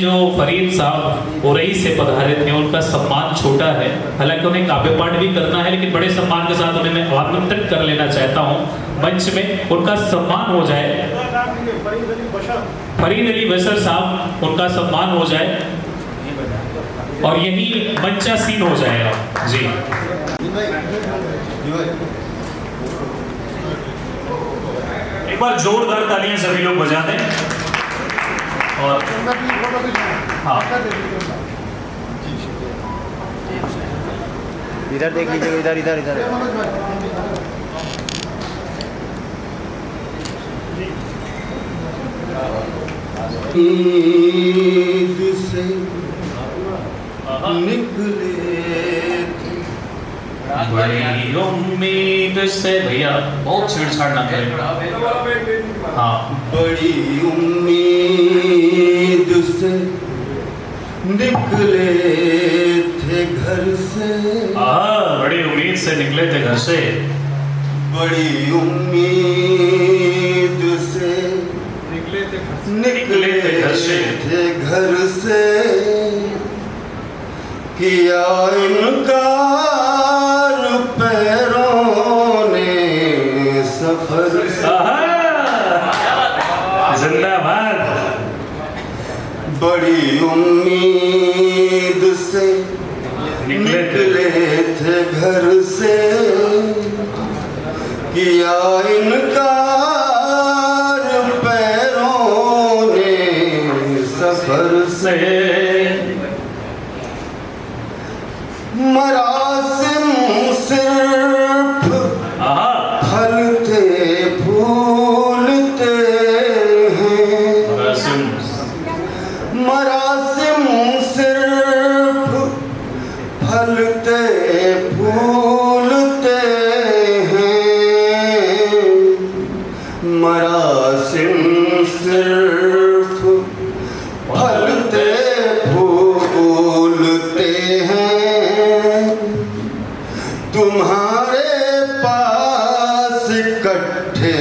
जो फरीद साहब उरई से पधारे थे उनका सम्मान छोटा है, हालांकि उन्हें काव्य पाठ भी करना है, लेकिन बड़े सम्मान के साथ उन्हें मैं आमंत्रित कर लेना चाहता हूं मंच में, उनका सम्मान हो जाए। फरीद अली बशर साहब, उनका सम्मान हो जाए और यही मंचासीन हो जाएगा जी। एक बार जोरदार तालियां सभी लोग बजा दें। और हाँ, इधर देख लीजिए, इधर इधर इधर ईद से निकले थे बड़ी उम्मीद से, भैया बहुत छेड़छाड़ ना करें। हाँ, बड़ी उम्मीद से निकले थे घर से, बड़ी उम्मीद से निकले थे घर से, बड़ी उम्मीद से निकले थे घर से, घर से किया इनकार पैरों ने सफर से। जिंदाबाद। बड़ी उम्मीद से निकले थे घर से, किया इनकार पैरों ने सफर से। मरासिम सिर्फ फलते फूलते हैं, मरासिम सिर्फ फलते फूलते हैं, मरासिम सिर्फ फलते फूलते हैं। तुम्हारे पास इकट्ठे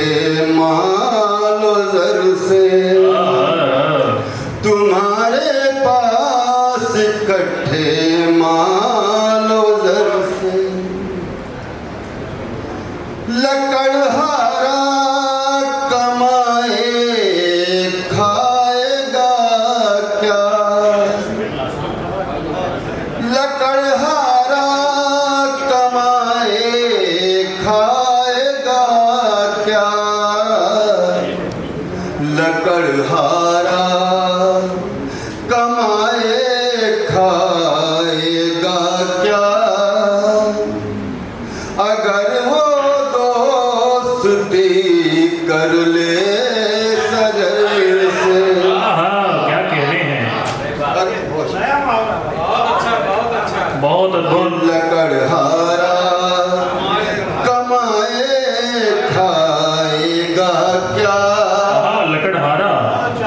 मालो जर से, तुम्हारे पास इकट्ठे मालो जर से। लकड़हारा कमाए खाएगा क्या, लकड़हारा कमाए खाएगा क्या, लकड़हारा कमाए खाएगा क्या। अगर वो दोस्ती कर ले सजर से। क्या कह रहे हैं, बहुत अद्भुत। लकड़हारा कमाए खाएगा क्या, लकड़हारा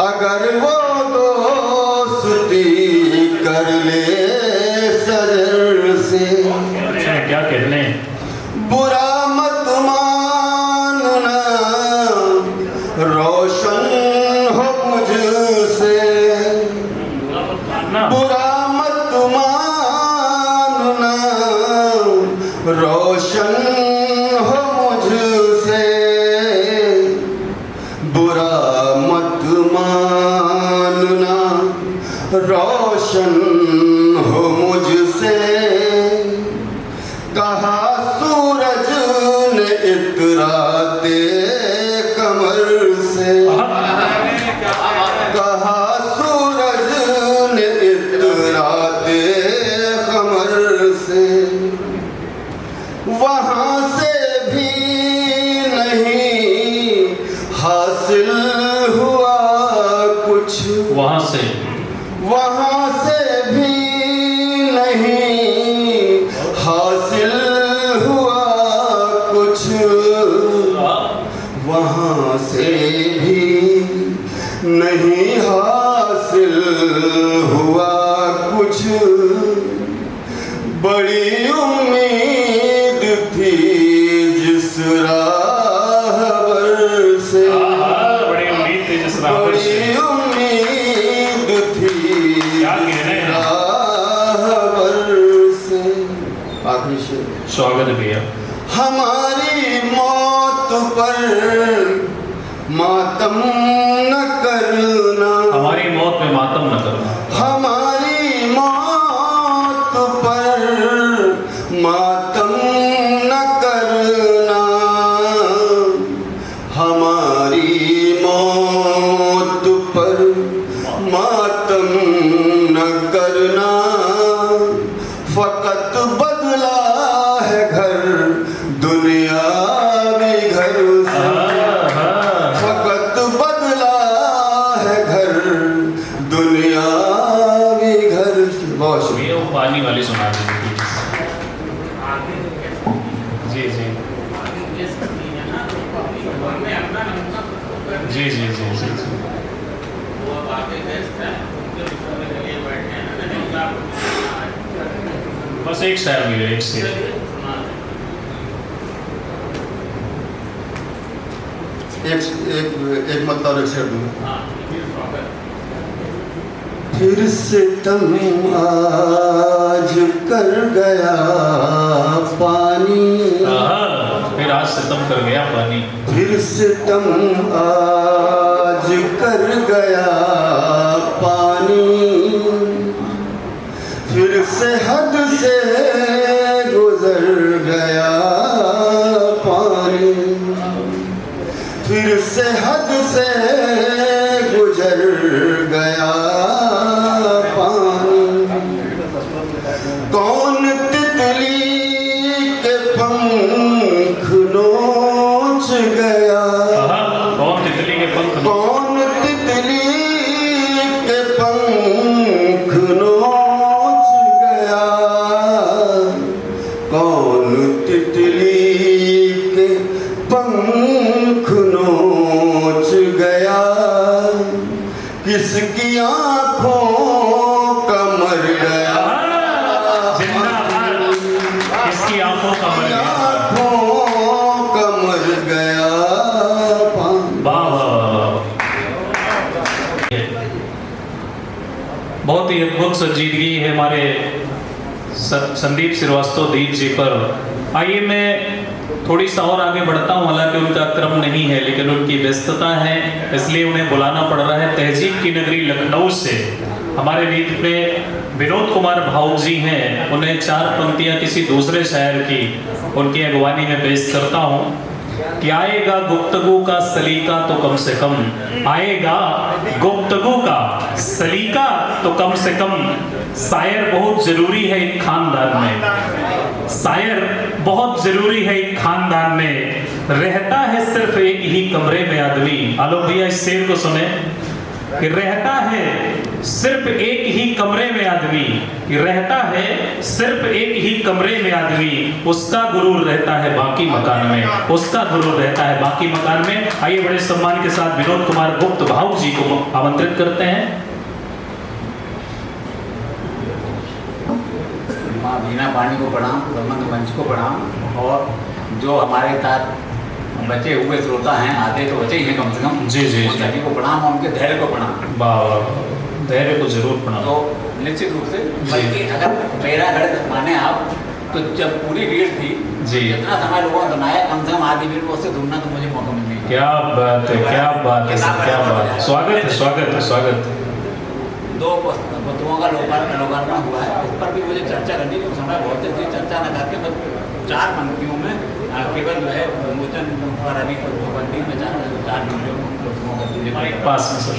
अगर वो दोस्ती कर ले सजर से। क्या कह रहे हैं, बुरा मत मानना रोशन हो मुझसे, बुरा मत मानना रोशन हो मुझसे, बुरा मत मानना रोशन हो मुझसे। कहा सूरज ने इतराते कमर से, कहा सूरज ने इतराते कमर से। वहाँ से भी नहीं हासिल हुआ कुछ, वहां से, वहाँ से भी नहीं हासिल हुआ कुछ, वहाँ से भी नहीं हासिल हुआ कुछ। बड़ी उम्मीद थी जिस राहबर से, बड़ी उम्मीद थी जिस राहबर से, बड़ी उम्मीद थी स्वागत है भैया। हमारी मौत पर मातम न करना, हमारी मौत में मातम न करना, हमारी मौत पर मातम न करना, हमारी मौत पर मातम न करना। फकत बदला है घर दुनियावी घर से, फकत बदला है घर दुनियावी घर से। बहुत भैया वो पानी वाली सुना दीजिए जी जी जी जी जी जी जी। बस एक शायर मिले, एक से एक मतलब एक शेर दूँ। फिर से तुम आज कर गया पानी, फिर आज सितम कर गया पानी, फिर से तुम आज कर गया पानी, फिर से हद से गुजर गया पानी, फिर से हद से गुजर गया पानी। कौन तितली के पंख नोच गया, कौन तितली के पंख, कौन तितली के पंख नोच गया, कौन तितली के पंख नोच गया, किसकी आंखों का मर गया, किसकी आंखों का मर गया, आंखों का मर गया। वाह वाह, बहुत ही अद्भुत संजीदगी है हमारे संदीप श्रीवास्तव दीप जी पर। आइए मैं थोड़ी सा और आगे बढ़ता हूँ, हालांकि उनका क्रम नहीं है लेकिन उनकी व्यस्तता है इसलिए उन्हें बुलाना पड़ रहा है। तहजीब की नगरी लखनऊ से हमारे बीच में विनोद कुमार भाऊ जी हैं, उन्हें 4 पंक्तियां किसी दूसरे शायर की उनकी अगवानी में पेश करता हूँ कि आएगा गुफ्तगू का सलीका तो कम से कम, आएगा गुफ्तगू का सलीका तो कम से कम, शायर बहुत जरूरी है एक खानदान में, शायर बहुत जरूरी है एक खानदान में, रहता है सिर्फ एक ही कमरे में आदमी। आलोक भैया इस शेर को सुने कि रहता है सिर्फ एक ही कमरे में आदमी, कि रहता है सिर्फ एक ही कमरे में आदमी, उसका गुरूर रहता है बाकी मकान में, उसका गुरूर रहता है बाकी मकान में। आइए बड़े सम्मान के साथ विनोद कुमार गुप्त भाऊ जी को आमंत्रित करते हैं। माँ बीना पानी को प्रणाम, ब्रह्मंद मंच को प्रणाम, और जो हमारे साथ बचे हुए श्रोता हैं, आधे तो बचे ही हैं कम से कम, जी जी उन सभी को प्रणाम और उनके धैर्य को प्रणाम। वाह, धैर्य को जरूर प्रणाम। तो निश्चित रूप से, बल्कि अगर मेरा गढ़ माने आप, तो जब पूरी भीड़ थी, जी, जितना समय लोगों ने सुनाया, कम से कम आधी भीड़ को उससे ढूंढना तो मुझे मौका मिल गया। क्या बात है, क्या बात है सर, क्या बात है। स्वागत है, स्वागत है, स्वागत है। 2 पुस्तकों का लोकार्पण हुआ है, उस पर भी मुझे चर्चा करनी है, समय बहुत थी, चर्चा न करके बस 4 पंक्तियों में केवल जो है विमोचन पर अभी पंक्ति में 4 पंक्तियों पास में सर।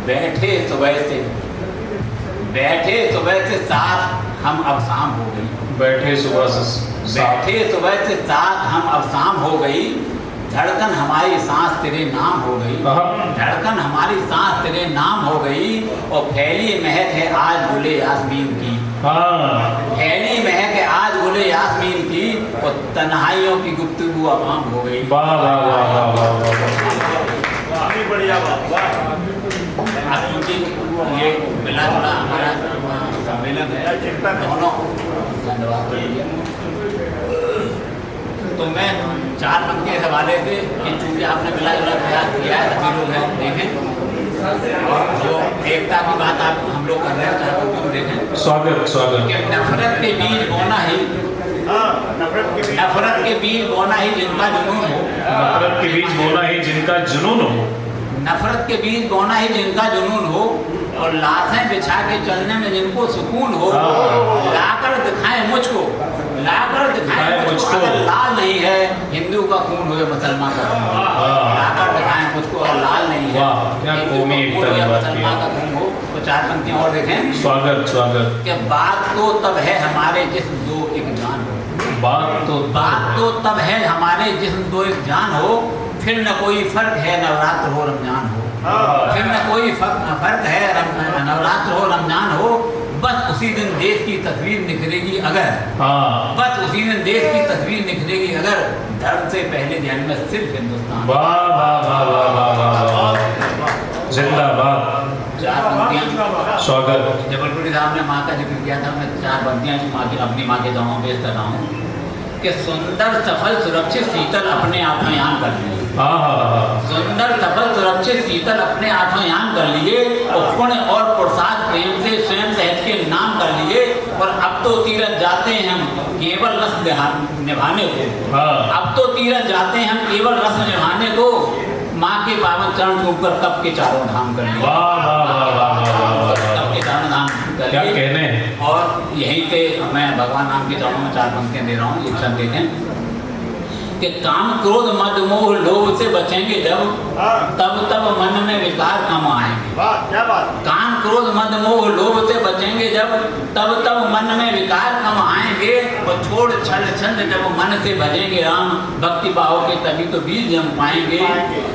बैठे सुबह से साथ हम अब शाम हो गई, बैठे सुबह से बैठे सुबह से साथ हम अब शाम हो गई, धड़कन हमारी सांस तेरे नाम हो गई, धड़कन हमारी सांस तेरे नाम हो गई, और फैली महक है आज गुले यास्मीन की, फैली महक है आज गुले यास्मीन की, और तन्हाइयों की गुफ्तगू अब आम हो गई। वाह वाह वाह वाह वाह वाह, बढ़िया वाह। क्योंकि ये मिला जुला हमारा सम्मेलन है, दोनों धन्यवाद। तो मैं 4 पंक्ति के हवाले से कि चूँकि आपने मिला जुला प्रयास किया है, सभी लोग हैं देखें, और जो एकता की बात आप हम लोग कर रहे हैं, चाहे तो देखें। स्वागत स्वागत। कि नफरत के बीज बोना ही, नफरत के बीज बोना ही जिनका जुनून हो, नफरत के बीज बोना ही जिनका जुनून हो, नफरत के बीज बोना ही जिनका जुनून हो, और लाशें बिछा के चलने में जिनको सुकून हो, लाकर दिखाए मुझको, लाकर दिखाए मुझको। अगर लाल नहीं है हिंदू का खून हो या मुसलमान का खून हो, लाकर दिखाए मुझको। अगर लाल नहीं है हिंदू का खून हो या मुसलमान का खून हो। तो चार पंक्तियां और देखें। स्वागत स्वागत। कि बात तो तब है हमारे जिस्म दो एक जान हो, बात तो तब है हमारे जिस्म दो एक जान हो, फिर न कोई फर्क है नवरात्र हो रमजान हो, फिर न कोई फर्क है नवरात्र हो रमजान हो। बस उसी दिन देश की तस्वीर निखरेगी अगर, बस उसी दिन देश की तस्वीर निखरेगी अगर, धर्म से पहले ध्यान में सिर्फ हिंदुस्तान। वाह वाह वाह वाह वाह वाह, जिंदाबाद। चार पंक्तियां। स्वागत। जबलपुरी साहब ने माँ का जिक्र किया था, मैं चार पंक्तियां माँ की अपनी माँ के गाँव पेश कर रहा हूँ। कि सुंदर सफल सुरक्षित शीतल अपने आठों यान कर लिए, सुंदर सफल सुरक्षित शीतल अपने आठों यान कर लिए, और पुण्य और प्रसाद प्रेम से स्वयं सहज के नाम कर लिए। और अब तो तीरथ जाते हैं हम केवल रस निभाने को, अब तो तीरथ जाते हैं हम केवल रस निभाने को, माँ के पावन चरण छूकर कब के चारों धाम कर लिए। कब के चारों धाम कर क्या लिए। कहने। और यहीं पे मैं भगवान नाम के चरणों में चार पंक्तियां दे रहा हूँ, एक शब्द देखें। कि काम क्रोध मद मोह लोभ से बचेंगे जब, तब तब मन में विकार कम आएंगे। क्या बात। काम क्रोध मद मोह लोभ से बचेंगे जब, तब तब मन में विकार कम आएंगे। और छोड़ छल छंद जब मन से भजेंगे राम, भक्ति भाव के तभी तो बीज हम पाएंगे।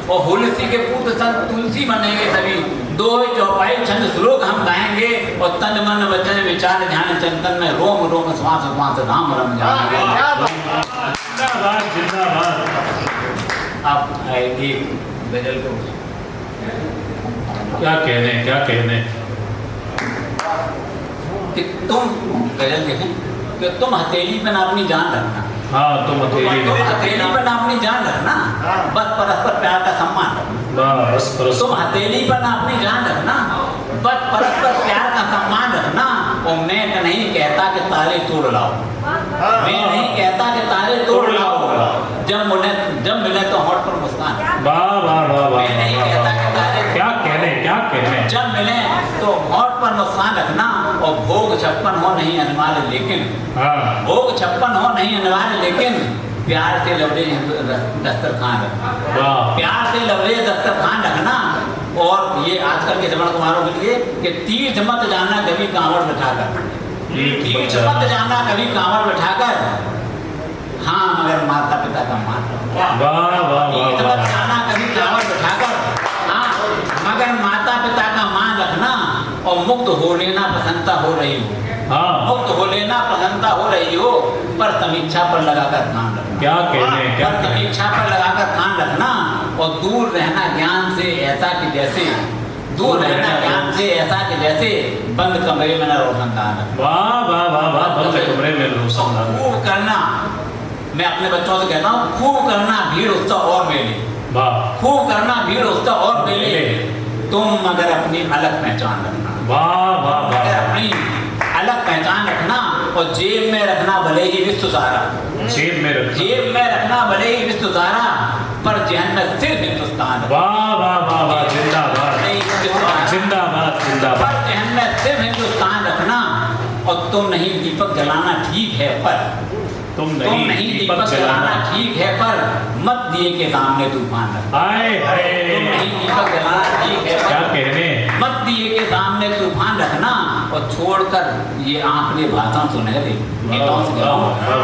और हुलसी के पुत्र संत तुलसी बनेंगे सभी, दो चौपाई छंद श्लोक हम गाएंगे। और तन मन वचन विचार ध्यान चिंतन में रोम रोम श्वास श्वास राम रम जाएंगे। जिंदाबाद जिंदाबाद। अब आएगी गजल को। क्या कहने क्या कहने। कि तुम गजल देखें कि तुम हथेली पर अपनी जान रखना, तुम हथेली पर अपनी जान रखना, बस परस्पर प्यार का सम्मान रखना। तुम हथेली पर अपनी जान रखना, बस परस्पर प्यार का सम्मान रखना। और मैं नहीं कहता कि तारे तोड़ लाओ, मैं नहीं कहता कि तारे तोड़ लाओ, जब मिले तो होठ पर मुस्कान। वाह वाह वाह वाह। मैं नहीं कहता कि तारे क्या कहने। जब मिले तो होठ पर मुस्कान रखना। और भोग 56 हो नहीं अनिवार्य लेकिन, भोग 56 हो नहीं अनिवार्य लेकिन, प्यार से लवले दस्तरखान रखना, प्यार से लवले दस्तरखान रखना। और ये आजकल के श्रवण कुमारों के लिए कि तीर्थ मत जाना कभी कांवड़ बैठाकर, तीर्थ मत जाना कभी कांवड़ बैठाकर, हाँ मगर माता पिता का मान रखना। तीर्थ मत जाना कभी कांवड़ बैठाकर, हाँ मगर माता पिता का मान रखना। और मुक्त हो लेना प्रसन्नता हो रही हो, मुक्त हो लेना प्रसन्नता हो रही हो, पर समीक्षा पर लगाकर ध्यान रखना। क्या कहने क्या पर समीक्षा पर लगाकर ध्यान रखना। और दूर रहना ज्ञान से ऐसा कि जैसे, दूर रहना ज्ञान से ऐसा कि जैसे, बंद कमरे में न रोशनदान रखना। वाह वाह वाह वाह। बंद कमरे में रोशनदान। खूब करना, मैं अपने बच्चों से कहता हूँ, खूब करना भीड़ उत्सव और मेले, खूब करना भीड़ उत्सव और मेले, तुम मगर अपनी अलग पहचान रखना। वाह वाह वाह। अपनी अलग पहचान रखना। और जेब में रखना भले ही विश्व सारा, जेब में रखना भले ही विश्व सारा, पर जहन में सिर्फ हिंदुस्तान। वाह वाह वाह वाह। जिंदाबाद जिंदाबाद जिंदाबाद। पर जहन में सिर्फ हिंदुस्तान रखना। और तुम नहीं दीपक जलाना ठीक है पर, तुम नहीं दीपक जलाना ठीक है पर, मत दिए के सामने तूफान रखना। तुम नहीं दीपक जलाना ठीक है क्या कहने। मत दिए के सामने तूफान रखना। और छोड़कर ये आंकड़े भाषण सुनहरे,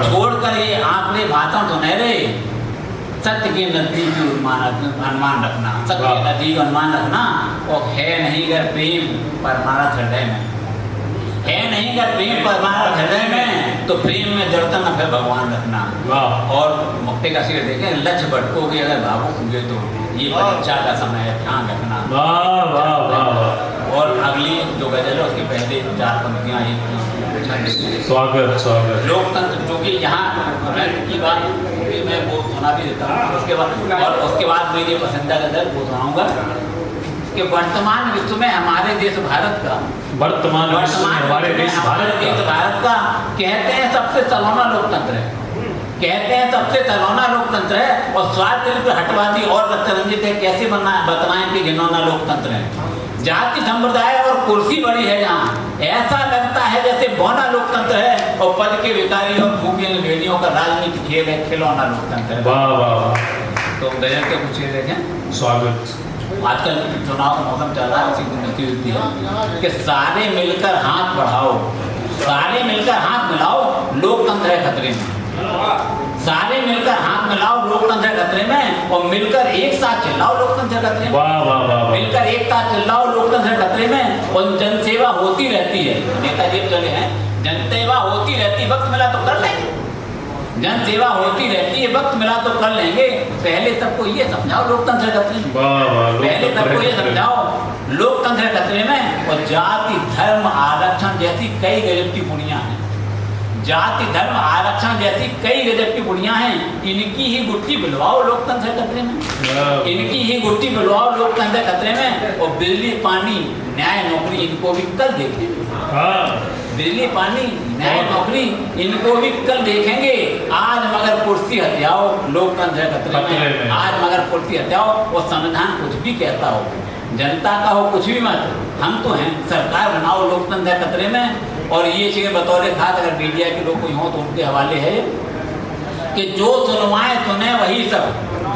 छोड़कर ये आंकड़े भाषण सुनहरे, सत्य के नजदीक अनुमान रखना, सत्य के नजदीक अनुमान रखना। और है नहीं अगर प्रेम परमानंद हृदय में, है नहीं अगर प्रेम परमानंद हृदय में, तो प्रेम में जड़ता न फिर भगवान रखना। और मुक्ति का शेर देखें, लक्ष्य भटकोगे अगर भावुक हुए तो ये परीक्षा का समय है, ध्यान रखना। वाह वाह वाह। और अगली जो गजल है उसकी पहले 4 पंक्तियां स्वागत स्वागत। लोकतंत्र जो कि यहाँ की बात मैं वो सुना भी देता हूँ, उसके बाद और उसके बाद मेरी पसंदीदा गजल वो सुनाऊंगा। कि वर्तमान विश्व में हमारे देश भारत का वर्तमान विश्व में हमारे देश भारत का कहते हैं सबसे सलोना लोकतंत्र है, कहते हैं सबसे सलोना लोकतंत्र है, और स्वार्थ हटवादी और रक्तरंजित है। कैसे बतलाएं कि घिनौना लोकतंत्र है। जाति संप्रदाय और कुर्सी बड़ी है यहाँ, ऐसा लगता है जैसे बौना लोकतंत्र है, और पद के विकारी और खूबियों भेड़ियों का राजनीतिक खेल है, खिलौना लोकतंत्र है। वाह वाह वाह। तो गजल के पूछे देखें। स्वागत। आजकल चुनाव का मौसम चल रहा है, उसी को मिलती जुलती है कि सारे मिलकर हाथ बढ़ाओ, सारे मिलकर हाथ मिलाओ, लोकतंत्र है खतरे में। सारे मिलकर हाथ मिलाओ, लोकतंत्र है खतरे में, और मिलकर एक साथ चिल्लाओ, लोकतंत्र है खतरे में। वाह वाह वाह। मिलकर एक साथ चिल्लाओ, लोकतंत्र है खतरे में। और जनसेवा होती रहती है, नेताजी चले हैं, जनसेवा होती रहती, वक्त मिला तो कर लेंगे। जनसेवा होती रहती है, वक्त मिला तो कर लेंगे। पहले सबको ये समझाओ, लोकतंत्र है खतरे में। पहले सबको ये समझाओ, लोकतंत्र है खतरे में। और जाति धर्म आरक्षण जैसी कई गजब की बुनियां हैं, जाति धर्म आरक्षण जैसी कई गजब की बुनियां हैं, इनकी ही गुट्टी बिलवाओ, लोकतंत्र है खतरे में। इनकी ही गुट्टी बिलवाओ, लोकतंत्र है खतरे में। और बिजली पानी न्याय नौकरी इनको भी कल देखेंगे। बिजली पानी न्याय नौकरी इनको भी कल देखेंगे। आज मगर कुर्सी हत्याओ, लोकतंत्र है खतरे में। आज मगर कुर्सी हत्याओ, और संविधान कुछ भी कहता हो, जनता का हो कुछ भी मत, हम तो हैं, सरकार बनाओ, लोकतंत्र है खतरे में। और ये चीज़ बतौर खास अगर मीडिया के लोग कोई हो तो उनके हवाले है कि जो सुनवाए सुने वही सब,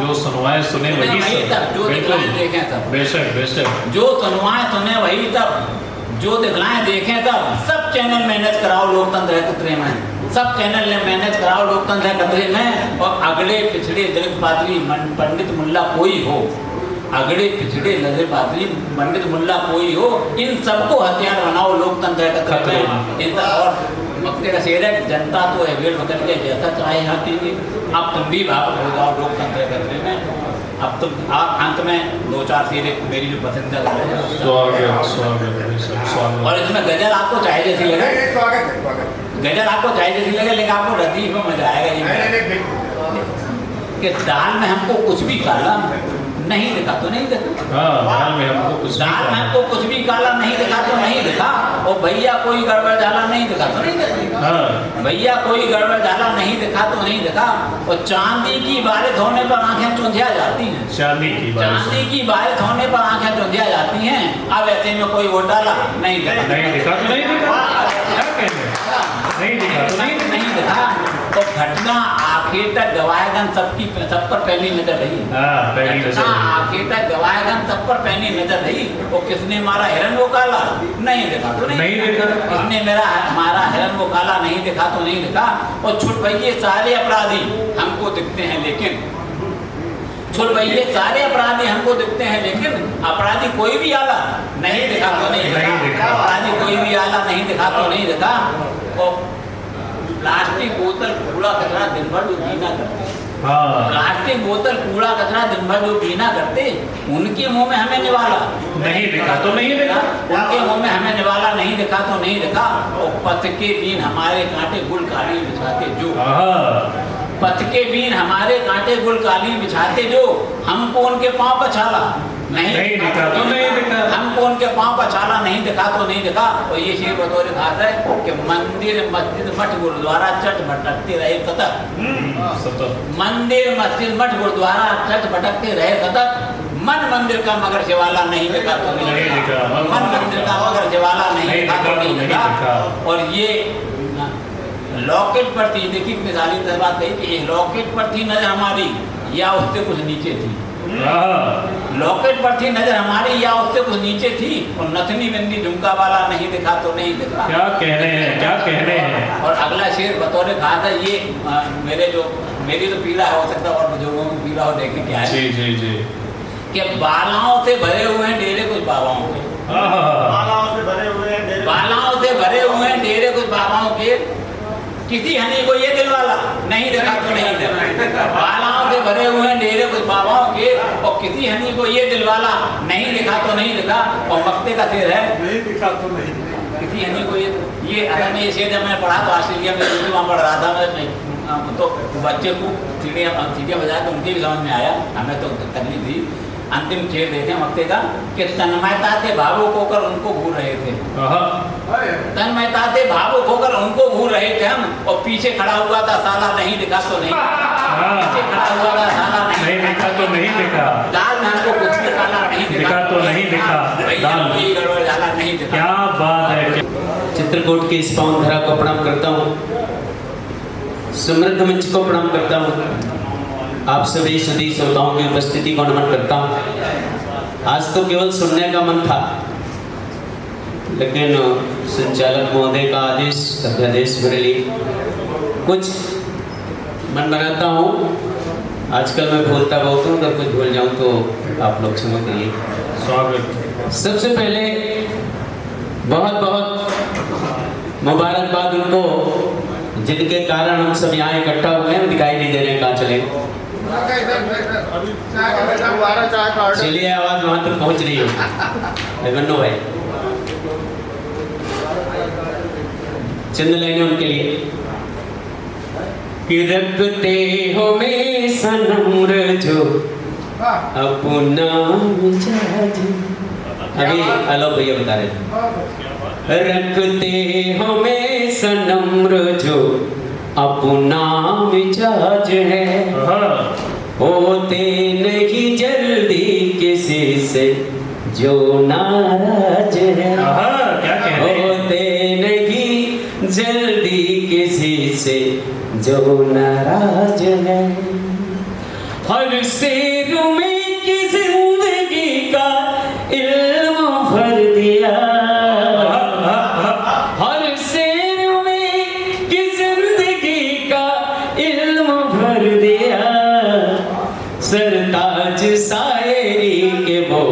जो सुनवाए सुने वही सब, जो दिखलाएं देखें सब, बेशक बेशक, जो सुनवाए सुने वही सब, जो दिखलाएं देखें सब चैनल मैनेज कराओ, लोकतंत्र है खतरे में। सब चैनल मैनेज कराओ, लोकतंत्र है खतरे में। और अगड़े पिछड़े दलित पादरी पंडित मुल्ला कोई हो, अगड़े पिछड़े लगे पादरी पंडित मुल्ला कोई हो, इन सबको हथियार बनाओ, लोकतंत्र है खतरे में। इन और मक्ते का शेर है, जनता तो है भेड़ बकरी के जैसा चाहे हाथी, अब तुम भी भावुक हो जाओ, लोकतंत्र है खतरे में। अब तुम आप अंत में दो चार शेर मेरी जो पसंदीदा गजल है, और इसमें गजल आपको चाहे जैसी लगे, गजल आपको चाहे जैसी लगे, लेकिन आपको रदीफ में मजा आएगा। ये कि दाल में हमको कुछ भी काला नहीं दिखा तो नहीं दिखा, दाल में हमको कुछ भी काला नहीं दिखा तो नहीं दिखा। और भैया कोई गड़बड़ झाला नहीं दिखा तो नहीं दिखा, भैया कोई गड़बड़ झाला नहीं दिखा तो नहीं दिखा। और चांदी की बारिश होने पर आंखें चुंधिया जाती हैं, चांदी की बारिश होने पर आंखें चुंधिया जाती हैं। अब ऐसे में कोई वोट डाला नहीं दिखा, नहीं दिखा तो नहीं दिखा, नहीं दिखा तो नहीं दिखा। तो घटना आखिर तक गवाएगन सब पर पहली नजर रही, आखिर तक गवाएगन सब पर पहली नजर रही। और किसने मारा हिरन वो काला नहीं दिखा तो नहीं दिखा, किसने मारा हिरन वो काला नहीं दिखा तो नहीं दिखा। और छुट भैये सारे अपराधी हमको दिखते हैं, लेकिन छुट भैये सारे अपराधी हमको दिखते हैं, लेकिन अपराधी कोई भी आला नहीं दिखा तो नहीं दिखा, अपराधी कोई भी आला नहीं दिखा तो नहीं दिखा। और प्लास्टिक बोतल कूड़ा कचरा दिन भर जो पीना करते, प्लास्टिक बोतल कूड़ा कचरा दिन भर जो पीना करते, उनके मुंह में हमें निवाला नहीं दिखा तो नहीं दिखा, उनके मुंह में हमें निवाला नहीं दिखा तो नहीं दिखा। और पथ के बीन हमारे कांटे गुल काली बिछाते जो, पथ के बीन हमारे कांटे गुल काली बिछाते जो, हमको उनके पाँव का छाला नहीं दिखा तो नहीं दिखा, हमको उनके पाँव का छाला नहीं दिखा तो नहीं दिखा। और ये शेर बतौर खास है कि मंदिर मस्जिद मठ गुरुद्वारा चट भटकते रहे सतत, मंदिर मस्जिद मठ गुरुद्वारा चट भटकते रहे सतत। मन मंदिर का मगर शिवाला नहीं दिखा तो नहीं दिखा, मन मंदिर का मगर शिवाला नहीं दिखा तो नहीं दिखा। और ये लॉकेट पर थी, देखिए मिसाली बात कही कि लॉकेट पर थी नजर हमारी या उससे कुछ नीचे थी, लॉकेट पर थी नजर हमारी या उससे कुछ नीचे थी। और नथनी बिंदी झुमका वाला नहीं दिखा तो नहीं दिखा। क्या कहने हैं, क्या कहने हैं। और अगला शेर बतौर खास है, ये मेरी तो पीला हो सकता है और बुजुर्गों को पीला हो, देखें क्या है। जी जी जी। कि बालाओं से भरे हुए हैं डेरे कुछ बाबाओं के, बालाओं से भरे हुए हैं डेरे कुछ बाबाओं के, किसी हनी को ये दिलवाला नहीं दिखा तो नहीं दिखा। बालाओं से भरे हुए हैं डेरे कुछ बाबाओं के, और किसी हनी को ये दिलवाला नहीं दिखा तो नहीं दिखा। और मक्ते का शेर है, नहीं दिखा तो नहीं दिखा, किसी हनी को ये अगर मैं ये शेर जब मैं पढ़ा तो ऑस्ट्रेलिया में वहाँ पढ़ रहा था मैं, तो बच्चे को सीढ़ियाँ बजाए तो उनकी भी समझ में आया, हमें तो तकलीफ थी। अंतिम शेर देते हैं वक्ते का कि तन्मयता से भावुक होकर उनको भूल रहे थे। तन्मयता से भावुक होकर उनको भूल रहे थे हम, और पीछे खड़ा हुआ था साला नहीं दिखा तो नहीं, पीछे खड़ा हुआ था साला नहीं दिखा तो नहीं दिखा, दाल में हमको कुछ भी काला नहीं दिखा तो नहीं दिखा, दाल कोई गड़बड़ झाला नहीं दिखा। क्या बात है। चित्रकूट की इस पावन धरा को प्रणाम करता हूँ, समृद्ध मंच को प्रणाम करता हूँ, आप सभी सदी श्रोताओं की उपस्थिति को नमन करता हूँ। आज तो केवल सुनने का मन था, लेकिन संचालक महोदय का आदेश अध्यादेश मेरे लिए कुछ मन बनाता हूँ। आजकल मैं भूलता बहुत हूँ, अगर कुछ भूल जाऊँ तो आप लोग क्षमा करिए। स्वागत। सबसे पहले बहुत बहुत मुबारकबाद उनको जिनके कारण हम सब यहाँ इकट्ठा हुए हैं, दिखाई नहीं दे रहे हैं, कहाँ चले। चलिए आवाज वहां तक पहुंच रही है। बन्नो भाई चंद लाइनें उनके लिए। कि रखते हो में सनम्र जो अपना मिजाज, अभी आलोक भैया बता रहे थे। रखते हो में सनम्र जो अपना मिजाज है, होते नहीं जल्दी किसी से जो नाराज है। क्या कह रहे हैं? होते नहीं जल्दी किसी से जो नाराज है। हर शेर में की जिंदगी का इल्म भर दिया, हर शेर में की जिंदगी का इल्म भर दिया। सरताज शायरी के वो,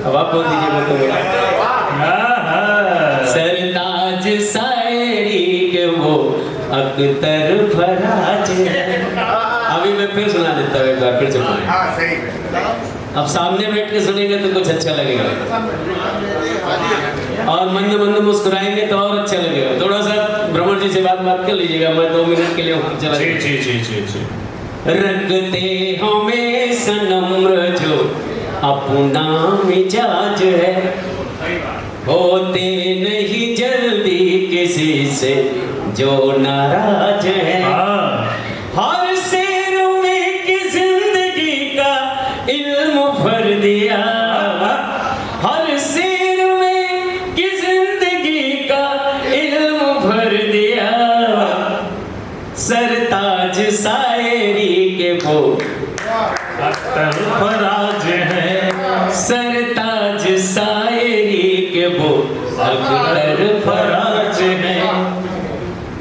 अब आप बोल दीजिए मैं तो बोला। सरताज शायरी के वो अख्तर फराज। अभी मैं फिर सुना देता हूँ एक बार, फिर सुना। अब सामने बैठ के सुनेंगे तो कुछ अच्छा लगेगा, और मंद मंद मुस्कुराएंगे तो और अच्छा लगेगा। थोड़ा सा भ्रमर जी से बात कर लीजिएगा, मैं 2 मिनट के लिए चला। जी जी जी जी जी। रखते हमें सनम्र जो अपना मिजाज है, होते नहीं जल्दी किसी से जो नाराज है। हर शेर में की जिंदगी का इल्म भर दिया, हर शेर में की जिंदगी का इल्म भर दिया। सरताज शायरी के वो अख्तर फराज है, सरताज शायरी के वो अख्तर फराज है।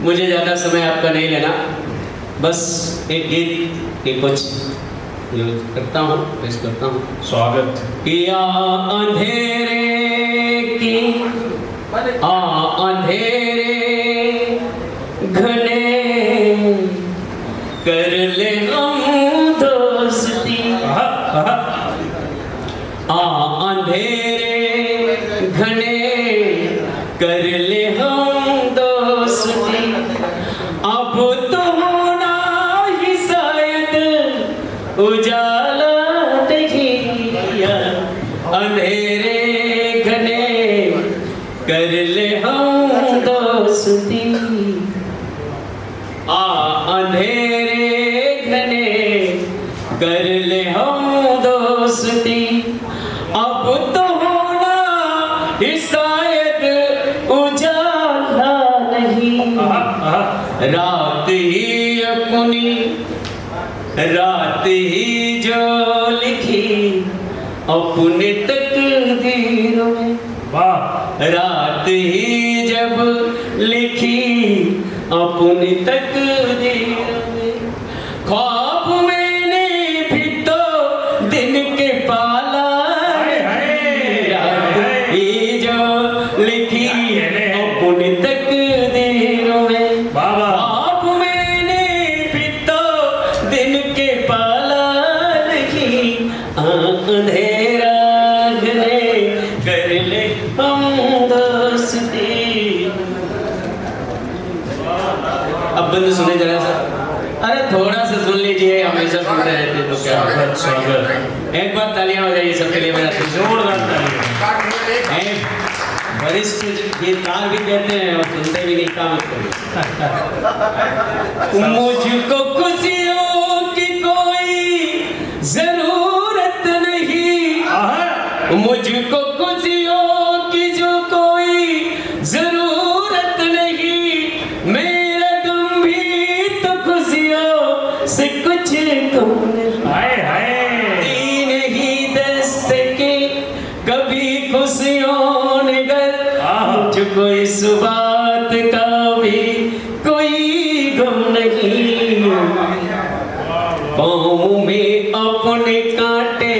मुझे ज़्यादा समय आपका नहीं लेना, बस एक गीत के कुछ करता हूँ, पेश करता हूँ। स्वागत। किया अंधेरे की अंधेरे घने कर ले हम दोस्ती। अंधेरे घने कर ले हम दोस्ती। अब तो होना ही शायद उजाला नहीं, अंधेरे घने कर ले हम दोस्ती। अंधेरे घने कर ले हम दोस्ती। अब तो होना ही शायद उजाला नहीं, रात ही अपनी रात ही जो लिखी अपने तकदीर में। वाह। रात ही जब लिखी अपनी तकदीर में। ख्वाब मैंने भी तो दिन के पाला, रात ही जो लिखी अपनी तकदीर में। ख्वाब मैंने भी तो दिन के पाला लिखी, अंधेरा घने कर ले हम दोस्ती। अब बंद सुने जरा सा। अरे थोड़ा सा सुन लीजिए, हमेशा सुनते रहते तो क्या। स्वागत स्वागत। एक बार तालियां हो जाइए सबके लिए, मेरा जोरदार तालियां। वरिष्ठ गीतकार भी कहते हैं और सुनते भी नहीं, काम मुझको खुशियों की कोई जरूरत नहीं, मुझको खुशियों की जो कोई जरूरत नहीं, मेरा गम भी तो खुशियों से कुछ कम नहीं। हाय हाय। तीन ही दस्ते के कभी खुशियों ने गर, मुझको इस बात का भी कोई गम नहीं। पाँव में अपने कांटे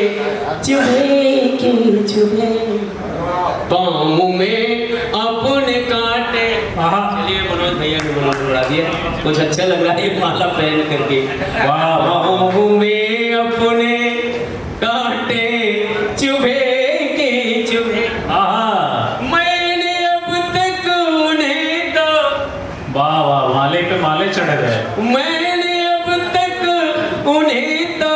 चुभे के चुभे, पाँव में अपने कांटे। चलिए मनोज भैया ने मनोज उड़ा दिया, कुछ अच्छा लग रहा है माला पहन करके। पाँव में अपने कांटे चुभे के चुभे, मैंने अब तक उन्हें तो, वाह वाह, माले पे माले चढ़ गए। मैंने अब तक उन्हें तो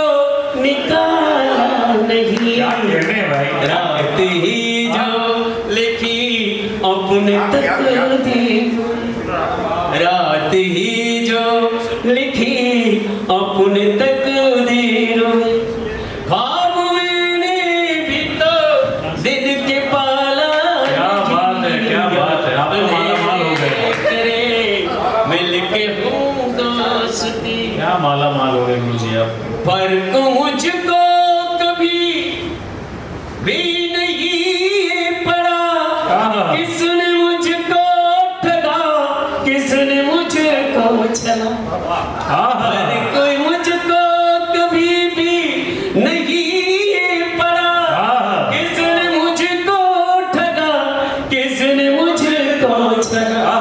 निकाला नहीं। क्या कहने भाई। रात ही जो लिखी अपने तकदीर, रात ही जो लिखी अपने तकदीर, ख्वाब मैंने भी तो दिन के पाला। क्या बात है, क्या बात है, आप तो मालामाल हो गए। मिलके हूँ दोस्ती, क्या मालामाल हो गए गुरुजी आप। फर्क मुझको कभी भी नहीं पड़ा, किसने मुझको ठगा, किसने मुझको छला। फर्क मुझको कभी भी नहीं पड़ा, किसने मुझको ठगा, किसने मुझको छला।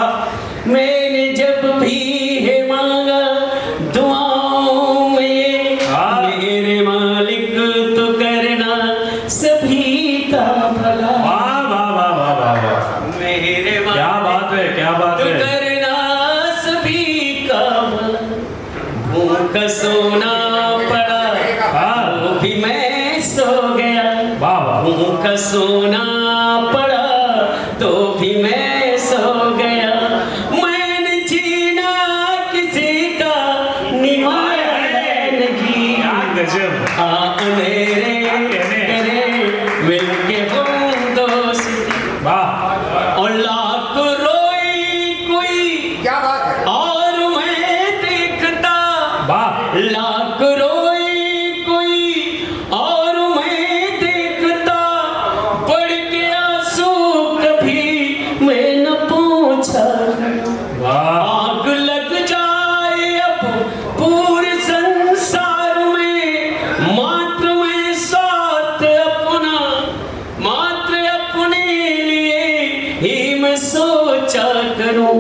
मैंने जब भी है मांगा दुआओं में, मेरे मालिक तो करना सभी का भला। वाह वाह वाह वाह वाह वाह। मेरे क्या बात है, क्या बात तो है। करना सभी का भला। भूखा सोना पड़ा वो भी मैं सो गया, वाह वाह। भूखा सोना पड़ा तो भी मैं सो गया। मैंने छीना किसी का निभाया नहीं, गजब। अंधेरे मिलके हम दोस्त, वाह। और लाख रोई कोई क्या बात है। और मैं देखता, वाह। लाख रोई कोई और मैं देखता, पढ़ के आंसू कभी मैं न पूछा। वाह। आग लग जाए अब पूरे संसार में, मात्र मैं साथ अपना, मात्र अपने लिए ही मैं सोचा करूं।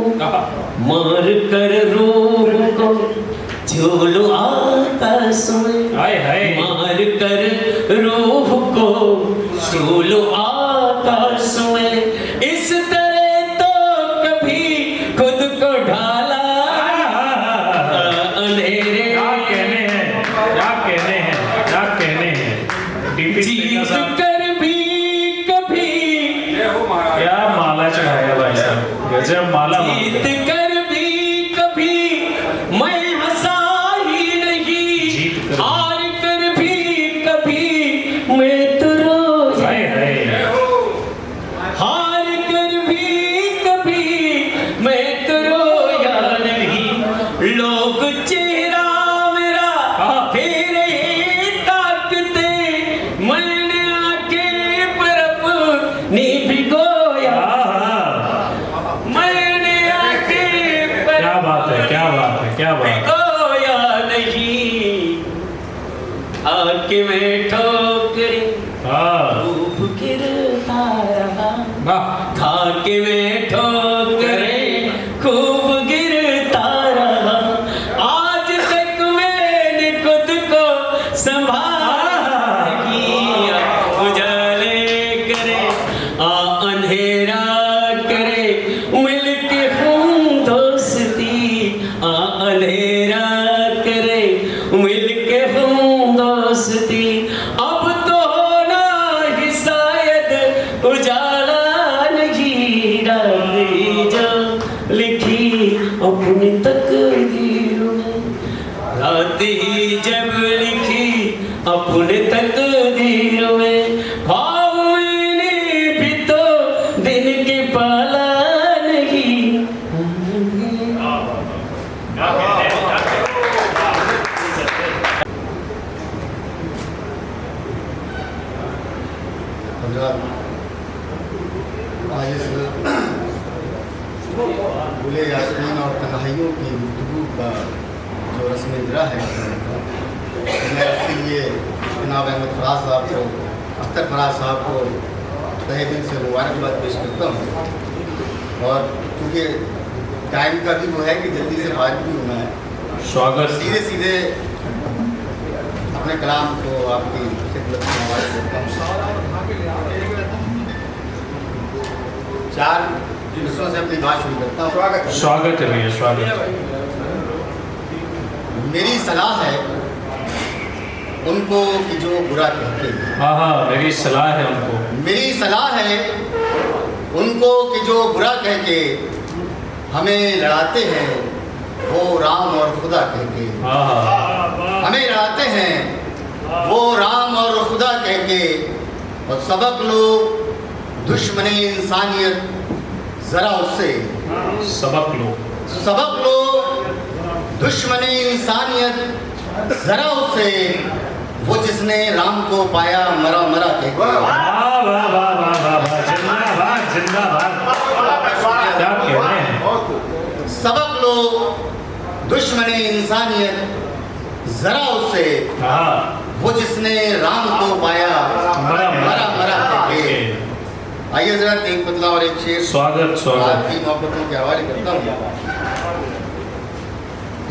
मार कर रूह को झूलो आकाश में, हाय हाय। मार कर रूह को झूलो आकाश में, इस तरह तो कभी खुद को ढाला। अंधेरे क्या कहने हैं, क्या कहने हैं, क्या कहने हैं। डीपी जीत साहब, कर भी कभी, क्या माला चढ़ाया भाई साहब, गजब माला। जीत कर भी कभी मैं हंसा ही नहीं, जीत कर। हार कर भी कभी मैं तो रोया। हाय हाय। हार कर भी कभी मैं तो रोया नहीं, लोग चेहरा मेरा फेरे ताकते, मैंने आके पर अपनी भिगोया, मैंने आके पर क्या बात है, क्या बात है, क्या बात है। भिगोया नहीं, आके मैं ठोकरी हाँ। खूब गिरता रहा, वाह। खा के मैं ठोकरे खूब गिरता रहा, आज तक मैंने खुद को संभाल किया। उजाले करे आ अंधेरा करे, मिलके हम दोस्ती आ अंधेरा अपनी तकदीर में, रात ही जब लिखी अपने तकदीर में, ख्वाब मैंने भी तो दिन के पाला नहीं। आज इस बुले यास्मीन और तन्हाइयों की गुफ्तगू का जो रस्म इजरा है, मैं उसके लिए जनाब अहमद फराज साहब को, अख्तर फराज साहब को तहे दिल से मुबारकबाद पेश करता हूँ। और क्योंकि टाइम का भी वो है कि जल्दी से फारिग भी होना है, स्वागत। सीधे अपने कलाम को आपकी खिदमत में हवाले करता हूँ। 4 मिसरों से अपनी बात शुरू करता हूँ। स्वागत है भैया, स्वागत। मेरी सलाह है उनको कि जो बुरा कहते हैं, हाँ हाँ, मेरी सलाह है उनको। मेरी सलाह है उनको कि जो बुरा कह के हमें लड़ाते हैं, वो राम और खुदा कह के हाँ हाँ, हमें लड़ाते हैं, वो राम और खुदा कह के। और सबक लो दुश्मने इंसानियत जरा उससे, सबक लो दुश्मने इंसानियत जरा उससे, वो जिसने राम को पाया मरा मरा कह के। वाह वाह वाह वाह वाह वाह, जिंदाबाद जिंदाबाद, क्या कह रहे हैं। सबक लो दुश्मने इंसानियत जरा उससे, हाँ, वो जिसने राम को पाया मरा मरा मरा कह के। आइए जरा एक बदला और एक शेर स्वागत स्वागत। आपकी मोहब्बतों के हवाले करता हूँ।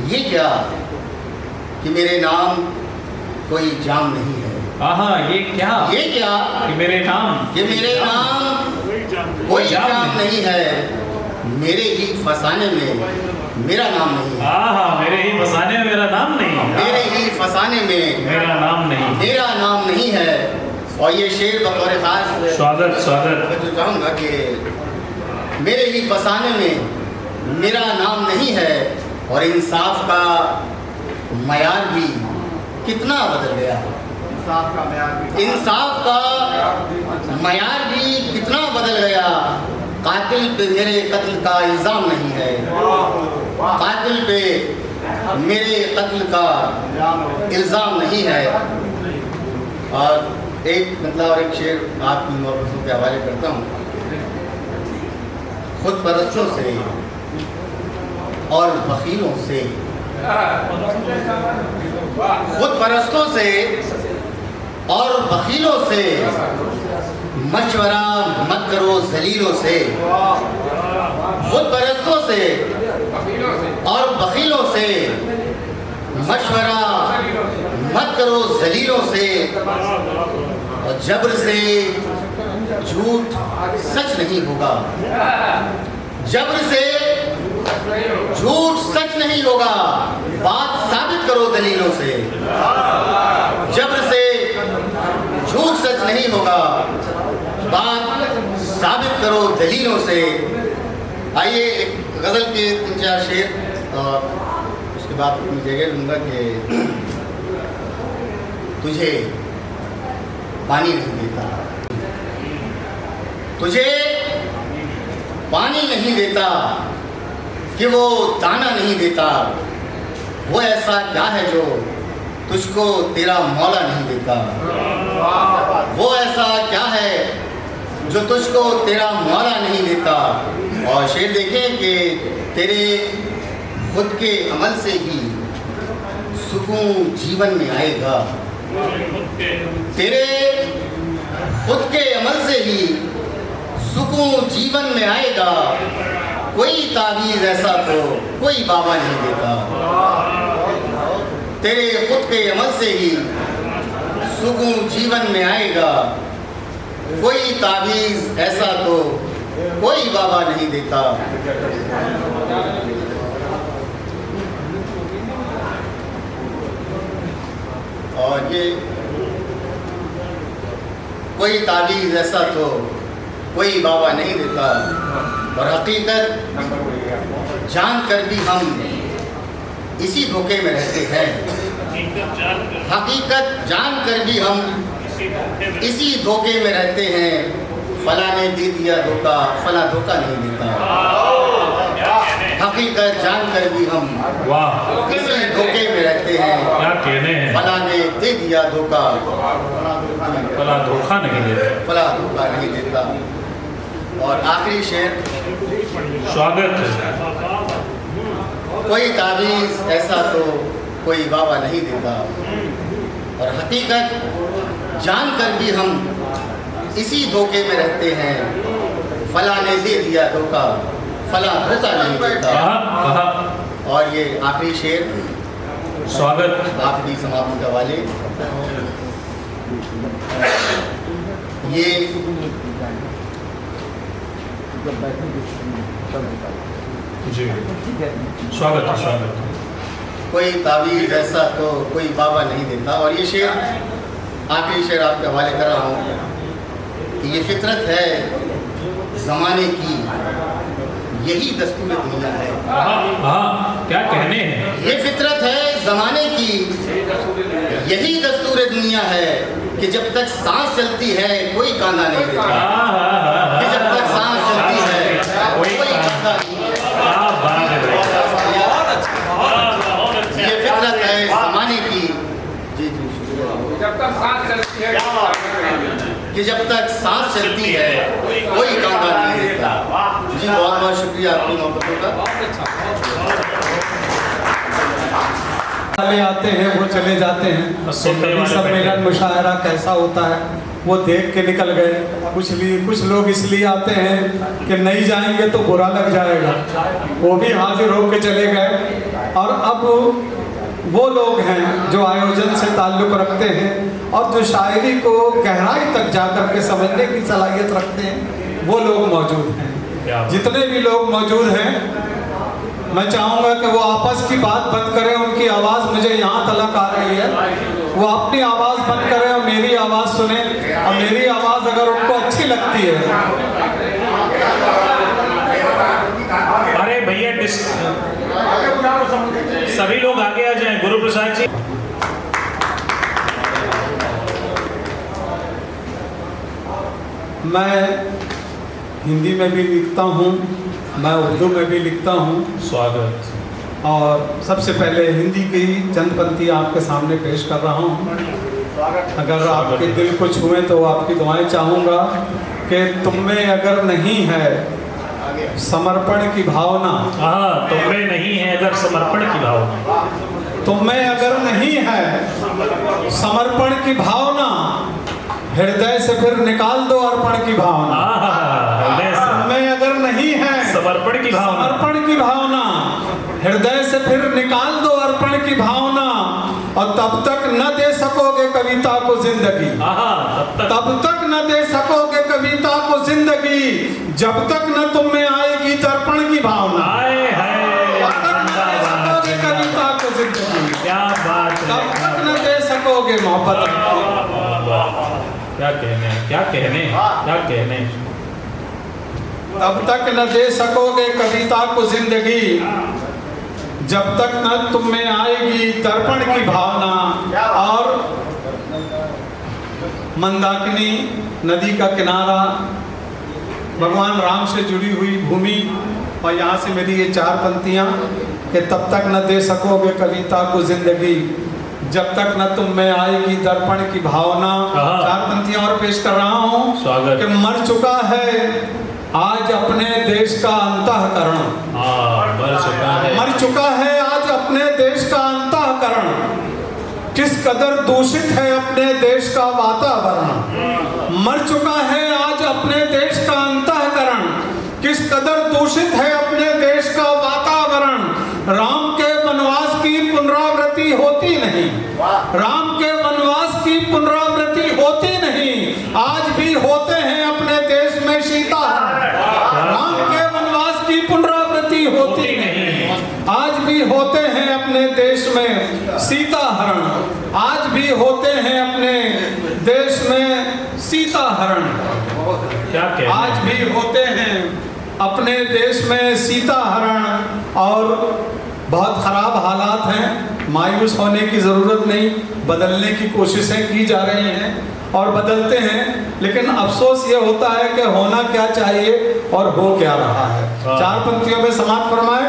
ये क्या कि मेरे नाम कोई जाम नहीं है, हाँ, ये क्या ये क्या कि मेरे नाम कि मेरे नाम कोई जाम नहीं है, मेरे ही फसाने में मेरा नाम नहीं है, हाँ, मेरे ही फसाने में मेरा नाम नहीं, मेरे ही फसाने में मेरा नाम नहीं। मेरा नाम नहीं है। और ये शेर बतौर खास स्वागत स्वागत। मैं तो चाहूँगा कि मेरे ही फसाने में मेरा नाम नहीं है। और इंसाफ का मयार भी कितना बदल गया, इंसाफ का मयार भी कितना बदल गया। कातिल पे मेरे कत्ल का इल्ज़ाम नहीं है, कातिल पे मेरे कत्ल का इल्ज़ाम नहीं है। और एक मतलब और एक शेर आपकी मोहब्बतों के हवाले करता हूँ। खुद परस्तों से और बखीलों से, खुद परस्तों से और बखीलों से मशवरा मत करो जलीलों से। खुद परस्तों से और बखीलों से मशवरा मत करो जलीलों से। और जबर से झूठ सच नहीं होगा, जबर से झूठ सच नहीं होगा, बात साबित करो दलीलों से। जबर से झूठ सच नहीं होगा, बात साबित करो दलीलों से। आइए एक गज़ल के 3-4 शेर और उसके बाद अपनी जगह लूँगा कि तुझे पानी नहीं देता, तुझे पानी नहीं देता कि वो दाना नहीं देता। वो ऐसा क्या है जो तुझको तेरा मौला नहीं देता, वो ऐसा क्या है जो तुझको तेरा मौला नहीं देता। और शेर देखें कि तेरे खुद के अमल से ही सुकून जीवन में आएगा, तेरे खुद के अमल से ही सुकून जीवन में आएगा। कोई तावीज़ ऐसा तो कोई बाबा नहीं देता, तेरे खुद के अमल से ही सुकून जीवन में आएगा। कोई तावीज़ ऐसा तो कोई बाबा नहीं देता। और ये कोई तावीज़ ऐसा तो कोई बाबा नहीं देता। और हकीकत जानकर भी हम इसी धोखे में रहते हैं। हकीकत जानकर भी हम इसी धोखे में रहते हैं। फला ने दे दिया धोखा, फला धोखा नहीं देता। हकीकत जानकर भी हम वाह, इसी धोखे में रहते हैं। क्या कहने हैं। फला ने दे दिया धोखा, फला धोखा नहीं देता। फला धोखा नहीं देता। और आखिरी शेर, स्वागत है। कोई ताबीज़ ऐसा तो कोई बाबा नहीं देता। और हकीकत जानकर भी हम इसी धोखे में रहते हैं। फला ने दे दिया धोखा, फला धोखा नहीं देता। कहा और ये आखिरी शेर, स्वागत। आखिरी समाप्ति का वाले, ये जी स्वागत है, स्वागत। कोई ताबीज़ ऐसा तो कोई बाबा नहीं देता। और ये शेर, आखिरी शेर आपके हवाले कर रहा हूँ कि ये फितरत है ज़माने की, यही दस्तूर दुनिया है। हाँ, क्या कहने हैं। ये फितरत है ज़माने की, यही दस्तूर दुनिया है कि जब तक सांस चलती है कोई कांधा नहीं देता। कि जब तक सांस चलती है कोई कांधा नहीं देता। क्या बात है भाई। ये फितरत है ज़माने की, जी जी, जब तक सांस चलती है कि जब तक सांस चलती है कोई कांधा नहीं देता। जी बहुत बहुत शुक्रिया आपकी मोहब्बतों का। वाले आते हैं वो चले जाते हैं। सुनने वाले सम्मेलन मुशायरा कैसा होता है वो देख के निकल गए। कुछ लोग इसलिए आते हैं कि नहीं जाएंगे तो बुरा लग जाएगा, वो भी हाजिर होकर चले गए। और अब वो लोग हैं जो आयोजन से ताल्लुक़ रखते हैं और जो शायरी को गहराई तक जाकर के समझने की सलाहियत रखते हैं, वो लोग मौजूद हैं। जितने भी लोग मौजूद हैं, मैं चाहूँगा कि वो आपस की बात बंद करें। उनकी आवाज़ मुझे यहाँ तलक आ रही है, वो अपनी आवाज़ बंद करें और मेरी आवाज़ सुने। और मेरी आवाज़ अगर उनको अच्छी लगती है, अरे भैया सभी लोग आगे आ जाएं। गुरु प्रसाद जी। मैं हिंदी में भी लिखता हूँ, मैं उर्दू में भी लिखता हूँ। स्वागत। और सबसे पहले हिंदी की चंद पंक्ति आपके सामने पेश कर रहा हूँ। अगर आपके दिल को छुए तो आपकी दुआएं चाहूँगा कि तुम में अगर नहीं है समर्पण की भावना, हाँ, तुम में नहीं है अगर समर्पण की भावना, तुम में अगर नहीं है समर्पण की भावना, हृदय से फिर निकाल दो अर्पण की भावना। तुम में अगर नहीं है समर्पण की भावना, समर्पण की भावना, हृदय से फिर निकाल दो अर्पण की भावना। और तब तक न दे सकोगे कविता को जिंदगी, तब तक न दे सकोगे कविता को जिंदगी, जब तक न तुम में आएगी दर्पण की भावना। कविता को जिंदगी, क्या बात है। तब तक न दे सकोगे मोहब्बत। क्या कहने हैं, क्या कहने हैं, क्या कहने हैं। तब तक न दे सकोगे कविता को जिंदगी, जब तक न तुम में आएगी दर्पण की भावना। और मंदाकिनी नदी का किनारा, भगवान राम से जुड़ी हुई भूमि, और यहाँ से मेरी ये चार पंक्तियाँ कि तब तक न दे सकोगे कविता को जिंदगी, जब तक न तुम में आएगी दर्पण की भावना। चार पंक्तियाँ और पेश कर रहा हूँ। स्वागत। कि मर चुका है आज अपने देश का अंतःकरण, मर चुका है आज अपने देश का अंतःकरण, किस कदर दूषित है अपने देश का वातावरण। मर चुका है आज अपने देश का अंतःकरण, किस कदर दूषित है अपने देश का वातावरण। राम के वनवास की पुनरावृत्ति होती नहीं, राम के वनवास की पुनरावृत्ति होती नहीं, आज भी होते हैं अपने देश में सीताहरण। राम के वनवास की पुनरावृत्ति होती नहीं, आज भी होते हैं अपने देश में सीताहरण, आज भी होते हैं अपने देश में सीताहरण, क्या कहने हैं? आज भी भी होते हैं। अपने देश में सीता हरण और बहुत ख़राब हालात हैं, मायूस होने की ज़रूरत नहीं, बदलने की कोशिशें की जा रही हैं और बदलते हैं, लेकिन अफसोस ये होता है कि होना क्या चाहिए और हो क्या रहा है। चार पंक्तियों में समाप्त फरमाए।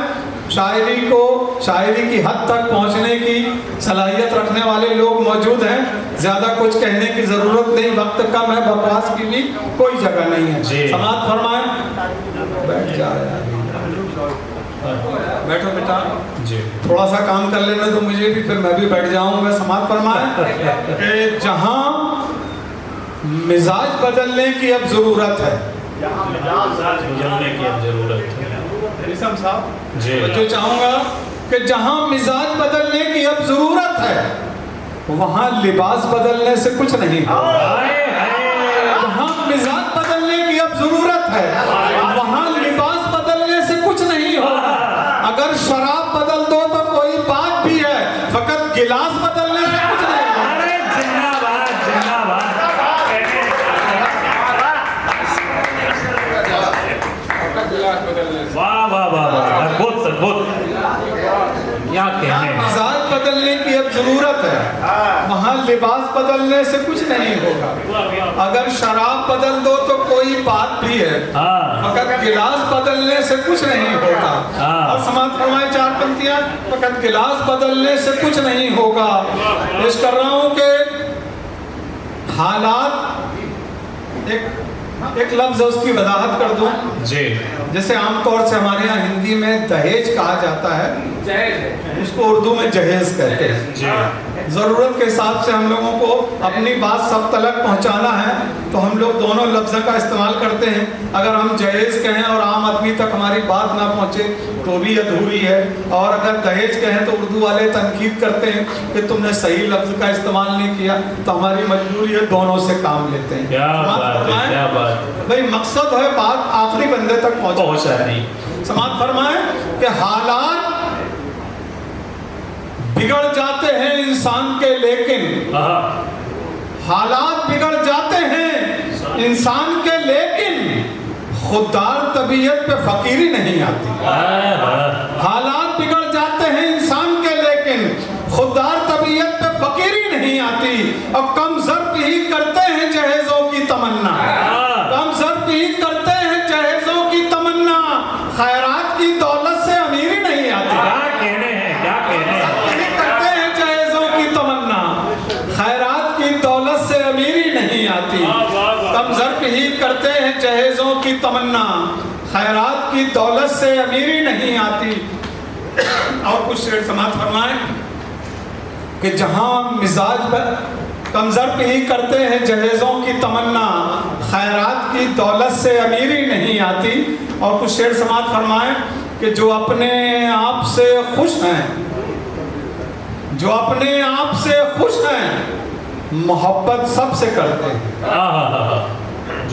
शायरी की हद तक पहुंचने की सलाहियत रखने वाले लोग मौजूद हैं, ज़्यादा कुछ कहने की ज़रूरत नहीं, वक्त कम है, बकवास की भी कोई जगह नहीं है। समाप्त फरमाए। बैठ जा यार, बैठो बेटा जी, थोड़ा सा काम कर लेना तो मुझे भी, फिर मैं भी बैठ जाऊंगा। समाप्त फरमाए। जहां मिजाज बदलने की अब जरूरत है, बदलने की अब जरूरत है साहब जी, जो चाहूंगा कि जहां मिजाज बदलने की अब जरूरत है, वहां लिबास बदलने से कुछ नहीं होगा। जहां मिजाज बदलने की अब जरूरत है, वहां लिबास बदलने से कुछ नहीं होगा। अगर शराब बदल दो तो कोई बात भी है, फकत गिलास बदलने से कुछ नहीं होगा। वाह वाह वाह वाह, अद्भुत अद्भुत, क्या कहने। मिजाज बदलने की अब जरूरत है, वहाँ लिबास बदलने से कुछ नहीं होगा। अगर शराब बदल दो तो कोई बात भी है, फकत गिलास बदलने से कुछ नहीं होगा। और समाप्त फरमाए चार पंक्तियां, फकत गिलास बदलने से कुछ नहीं होगा। पेश कर रहा हूँ कि हालात, एक लफ्ज उसकी वजाहत कर दूं जी। जैसे आमतौर से हमारे यहाँ हिंदी में दहेज कहा जाता है, उसको उर्दू में जहेज कहते हैं जी। ज़रूरत के हिसाब से हम लोगों को अपनी बात सब तलक पहुँचाना है तो हम लोग दोनों लफ्ज़ का इस्तेमाल करते हैं। अगर हम जहेज कहें और आम आदमी तक हमारी बात ना पहुँचे तो भी अधूरी है, और अगर दहेज कहें तो उर्दू वाले तनकीद करते हैं कि तुमने सही लफ्ज़ का इस्तेमाल नहीं किया, तो हमारी मजबूरी है, दोनों से काम लेते हैं। क्या बात भाई, मकसद है बात आखिरी बंदे तक पहुँचा नहीं। समाप्त फरमाए कि हालात बिगड़ जाते हैं इंसान के, लेकिन हालात बिगड़ जाते हैं इंसान के, लेकिन खुददार तबीयत पे फकीरी नहीं आती। हालात बिगड़ जाते हैं इंसान के, लेकिन खुददार तबीयत पे फकीरी नहीं आती। और कम ज़र्ब ही करते हैं जहेज़ों की तमन्ना, कम ज़र्ब ही करते हैं जहेज़ों की तमन्ना, खैरात की दौलत से अमीरी नहीं आती। क्या कहने हैं, क्या कहने हैं। करते हैं जहेज़ों की तमन्ना, खैरात की दौलत से अमीरी नहीं आती। कम ज़र्ब ही करते हैं जहेज़ों की तमन्ना, खैरात की दौलत से अमीरी नहीं आती। और कुछ शेर समाप्त फरमाएं कि जहां मिजाज कम ज़र्ब ही करते हैं जहेज़ों की तमन्ना, खैरात की दौलत से अमीरी नहीं आती। और कुछ शेर समाप्त फरमाएं कि जो अपने आप से खुश हैं, जो अपने आप से खुश हैं, मोहब्बत सबसे करते हैं।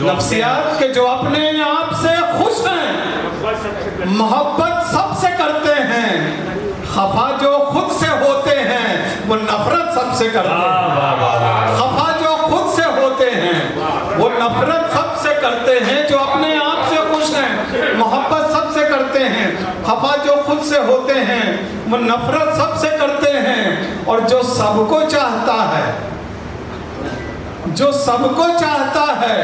नफ्सियात के जो अपने आप से खुश हैं, मोहब्बत सबसे करते हैं। खफा जो खुद से होते हैं, वो नफरत सबसे करते हैं। खफा जो खुद से होते हैं, वो नफरत सबसे करते हैं। जो अपने आप से खुश हैं, मोहब्बत सबसे करते हैं। खफा जो खुद से होते हैं, वो नफरत सबसे करते हैं। और जो सबको चाहता है, जो सबको चाहता है,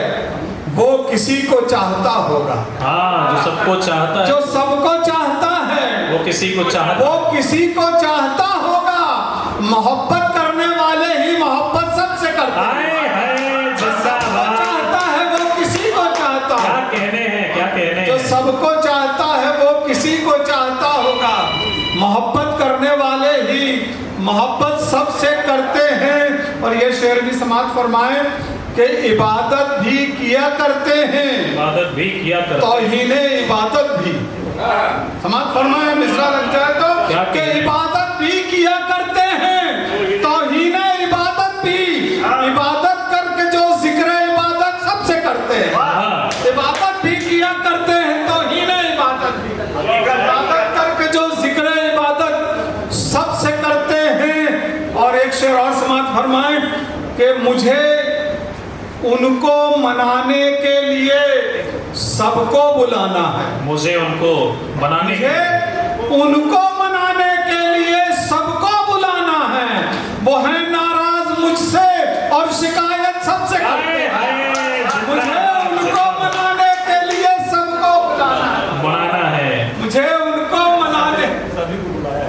वो किसी को चाहता होगा। जो सबको चाहता है, जो सबको चाहता है, वो किसी को चाहता, वो किसी को चाहता होगा। मोहब्बत करने वाले ही मोहब्बत सबसे करते हैं। चाहता है वो किसी को चाहता है। क्या कहने हैं, क्या कहने हैं। जो सबको चाहता है वो किसी को चाहता होगा। मोहब्बत करने वाले ही मोहब्बत सबसे करते हैं। और ये शेर भी समाप्त फरमाए कि इबादत भी किया करते हैं, इबादत भी किया करते हैं, तौहीने इबादत भी। समाप्त फरमाए, मिसरा लग जाए तो कि इबादत भी किया करते हैं, तौहीने इबादत भी। इबादत करके जो जिक्र इबादत सबसे करते हैं, इबादत भी किया करते हैं, तौहीने इबादत भी। इबादत करके जो जिक्र इबादत सबसे करते हैं। और एक शेर और समाप्त फरमाए कि मुझे उनको मनाने के लिए सबको बुलाना है। मुझे उनको बनाने मुझे उनको मनाने के लिए सबको बुलाना है। वो है नाराज मुझसे और शिकायत सबसे करते हैं। मुझे उनको मनाने के लिए सबको बनाना है। मुझे उनको मनाने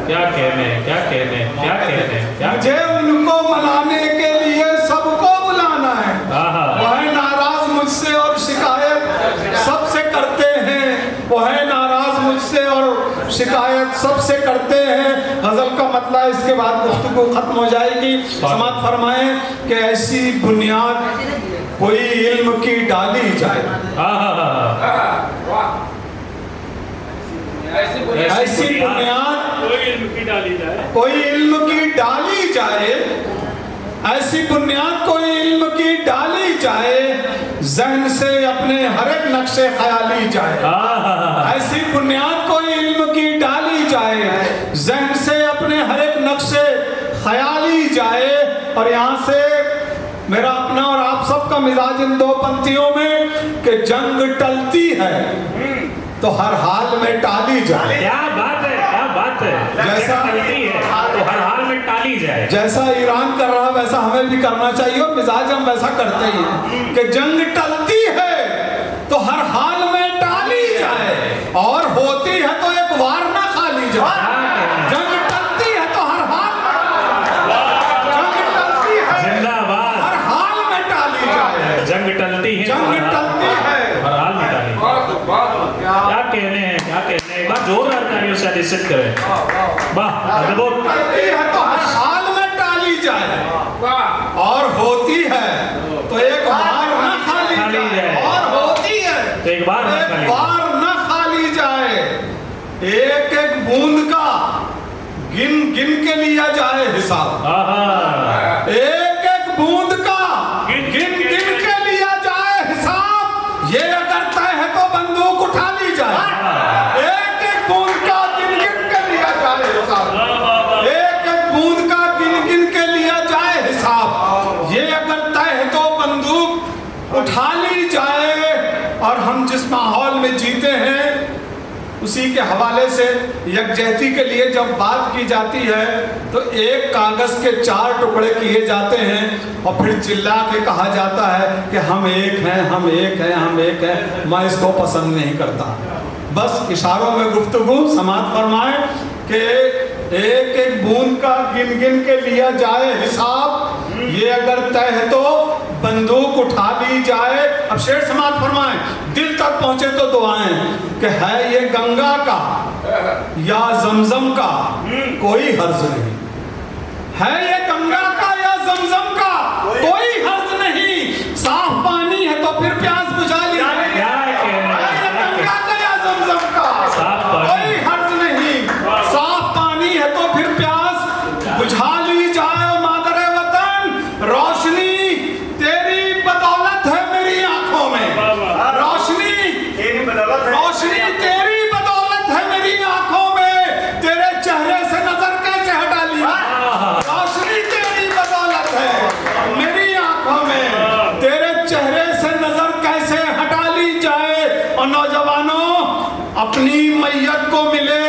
क्या कहने क्या कहने क्या कहने क्या मुझे उनको मनाने के लिए सबको बुलाना है। आहा। वह नाराज मुझसे और शिकायत सबसे करते हैं। वह नाराज मुझसे और शिकायत सबसे करते हैं। गजल का मतलब इसके बाद गुफ्तगू खत्म हो जाएगी। समाप्त फरमाएं कि ऐसी बुनियाद कोई इल्म की डाली जाए। ऐसी बुनियाद कोई इल्म की डाली जाए। ऐसी बुनियाद कोई इल्म की डाली जाए। जहन से अपने हर एक नक्शे ख्याली जाए। ऐसी बुनियाद कोई इल्म की डाली जाए। जहन से अपने हर एक नक्शे ख्याली जाए। और यहाँ से मेरा अपना और आप सबका मिजाज इन दो पंक्तियों में कि जंग टलती है तो हर हाल में टाली जाए। क्या बात है क्या बात है। जैसा चलती है तो हर हाल में टाली जाए। जैसा ईरान कर रहा है वैसा हमें भी करना चाहिए। मिजाज हम वैसा करते ही हैं कि जंग टलती है तो हर हाल में टाली जाए। और होती है तो एक वार ना खाली जाए। जंग टलती है तो हर हाल जंग टलती है जिंदाबाद। हर हाल में टाली जाए। जंग टलती है जंग टलती है हर हाल में टाली। क्या कहने हैं क्या कहने हैं। एक बार जोरदार तालियों से आदेशित करें। वाह अद्भुत। टलती है तो हर हाल में टाली जाए। और होती है तो एक बार न खाली जाए। और होती है तो एक बार न खाली जाए। एक एक बूंद का गिन गिन के लिया जाए हिसाब। एक एक बूंद का गिन गिन के लिया जाए हिसाब। ये अगर तय है तो बंदूक उठा ली जाए। एक एक बूंद का गिन गिन के लिया जाए हिसाब। एक एक बूंद का गिन गिन के लिया जाए हिसाब। ये अगर तय है तो बंदूक उठा ली जाए। और हम जिस माहौल में जीते हैं उसी के हवाले से यकजहती के लिए जब बात की जाती है तो एक कागज के 4 टुकड़े किए जाते हैं और फिर चिल्ला के कहा जाता है कि हम एक हैं हम एक हैं हम एक हैं। मैं इसको पसंद नहीं करता। बस इशारों में गुफ्तगू समाप्त फरमाए कि एक एक बूंद का गिन गिन के लिया जाए हिसाब। ये अगर तय है तो बंदूक उठा ली जाए। अब शेर समाप्त फरमाएं। दिल तक पहुंचे तो दुआएं कि है ये गंगा का या जमजम का कोई हर्ज नहीं। है ये गंगा का या जमजम का कोई हर्ज नहीं। साफ पानी है तो फिर प्यास बुझा ली। गंगा का या जमजम का कोई हर्ज नहीं। साफ पानी है तो फिर प्यास बुझा ली जाए। मादरे वतन रोशनी तेरी बदौलत है मेरी आंखों में। रोशनी तेरी बदौलत है मेरी आंखों में। तेरे चेहरे से नजर कैसे हटा ली। रोशनी तेरी बदौलत है मेरी आंखों में। तेरे चेहरे से नजर कैसे हटा ली जाए। और नौजवानों अपनी मैयत को मिले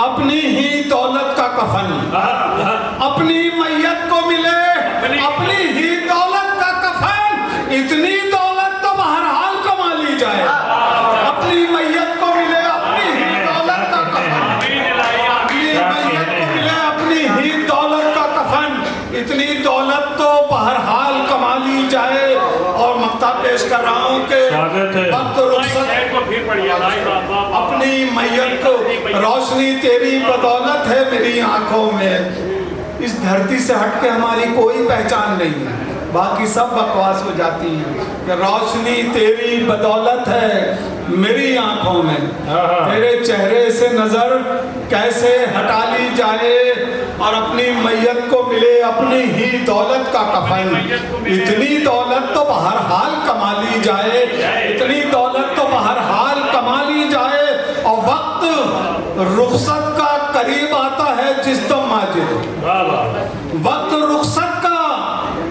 अपनी ही दौलत का कफन। अपनी मैयत को मिले अपनी ही दौलत का कफन। इतनी दौलत तो बहरहाल कमा ली जाए। अपनी मैयत को मिले अपनी ही दौलत का कफन। अपनी मैयत को मिले अपनी ही दौलत का कफन। इतनी दौलत तो बहरहाल कमा ली जाए। और मक्ता पेश कर रहा हूँ कि वक्त रुखसत अपनी मैयत को रोशनी तेरी बदौलत है मेरी आंखों में। इस धरती से हट के हमारी कोई पहचान नहीं है। बाकी सब बकवास हो जाती है कि रोशनी तेरी बदौलत है मेरी आंखों में। तेरे चेहरे से नजर कैसे हटा ली जाए। और अपनी मैयत को मिले अपनी ही दौलत का कफन। इतनी दौलत तो बहरहाल कमा ली जाए। इतनी दौलत तो बहरहाल कमा ली जाए। और वक्त रुखसत का करीब आता है जिस तो माजिद। वक्त रुखसत का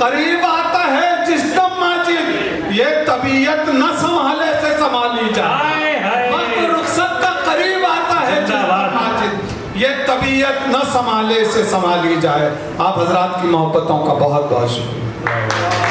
करीब आता है जिस दम माजिद। ये तबीयत न संभाले से संभाली जाए। ये तबीयत न संभाले से संभाली जाए। आप हजरात की मोहब्बतों का बहुत बहुत शुक्रिया।